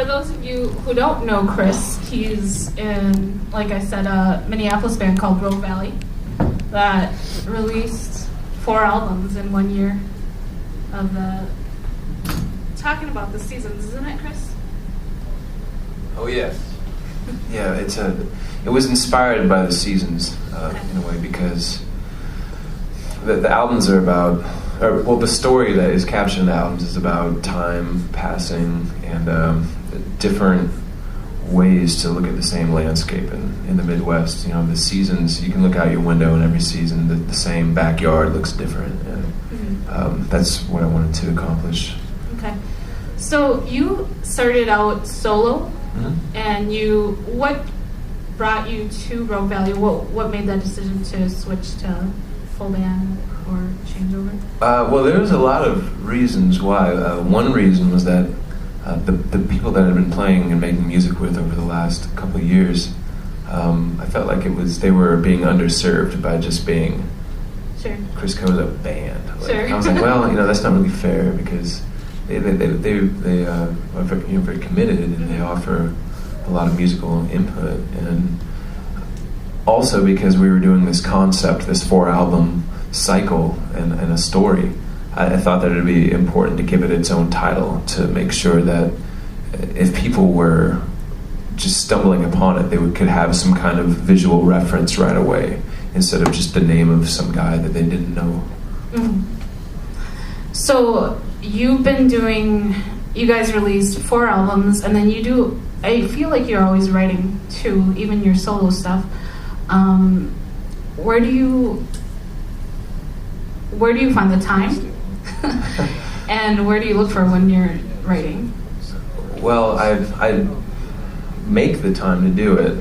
for those of you who don't know Chris, he's in, like I said, a Minneapolis band called Rogue Valley that released 4 albums in 1 year of talking about the seasons, isn't it, Chris? Oh yes. Yeah, it was inspired by the seasons in a way, because the albums are about, the story that is captured in the albums is about time passing and different ways to look at the same landscape in the Midwest. You know, the seasons, you can look out your window and every season the same backyard looks different, and that's what I wanted to accomplish. Okay. So you started out solo, and what brought you to Rogue Valley? What made that decision to switch to full band or change over? Well, there was a lot of reasons why. One reason was that the people that I've been playing and making music with over the last couple of years, I felt like they were being underserved by just being Chris Koza band. I was like, well, that's not really fair, because they are very committed, and they offer a lot of musical input, and also because we were doing this concept, this 4-album cycle and a story, I thought that it would be important to give it its own title, to make sure that if people were just stumbling upon it, they could have some kind of visual reference right away, instead of just the name of some guy that they didn't know. So you've been you guys released 4 albums, and then I feel like you're always writing too, even your solo stuff. Where do you find the time? And where do you look for when you're writing? Well, I make the time to do it.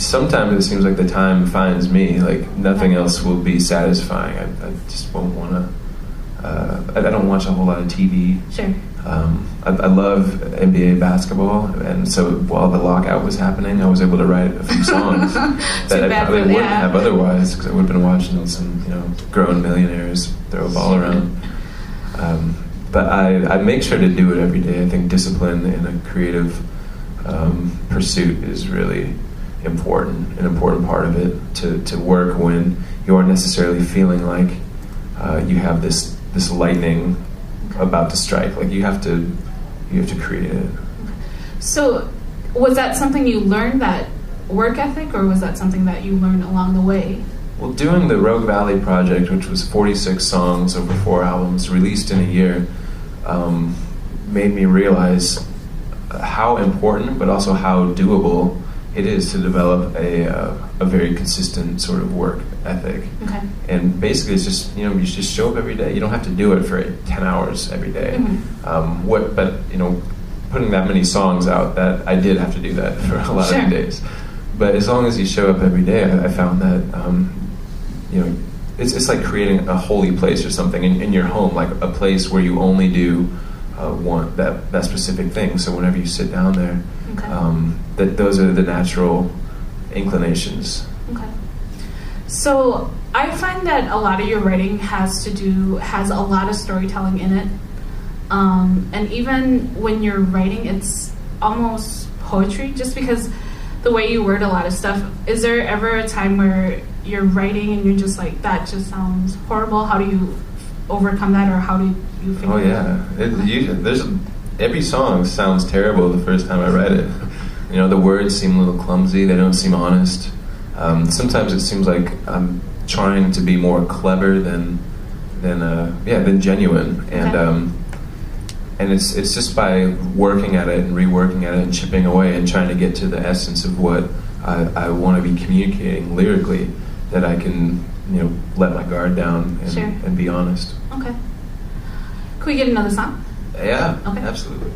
Sometimes it seems like the time finds me, like nothing else will be satisfying. I just won't want to. I don't watch a whole lot of TV. Sure. I love NBA basketball, and so while the lockout was happening, I was able to write a few songs that I probably wouldn't have otherwise, because I would have been watching some, grown millionaires throw a ball around. But I make sure to do it every day. I think discipline in a creative pursuit is really important, an important part of it, to work when you aren't necessarily feeling like you have this lightning about to strike. Like you have to create it. So was that something you learned, that work ethic, or was that something that you learned along the way? Well, doing the Rogue Valley project, which was 46 songs over 4 albums released in a year, made me realize how important, but also how doable it is to develop a very consistent sort of work ethic. Okay. And basically it's just, you just show up every day. You don't have to do it for 10 hours every day. But putting that many songs out, that I did have to do that for a lot of days. But as long as you show up every day, I found that, it's like creating a holy place or something in your home, like a place where you only do want that specific thing. So whenever you sit down there, that those are the natural inclinations. Okay. So I find that a lot of your writing has a lot of storytelling in it. And even when you're writing, it's almost poetry, just because the way you word a lot of stuff. Is there ever a time where you're writing and you're just like, that just sounds horrible? How do you overcome that, or how do you figure it out? Every song sounds terrible the first time I write it. The words seem a little clumsy, they don't seem honest. Sometimes it seems like I'm trying to be more clever than genuine. And it's just by working at it and reworking at it and chipping away and trying to get to the essence of what I want to be communicating lyrically, that I can let my guard down and be honest. Okay. Can we get another song? Yeah, okay. Absolutely.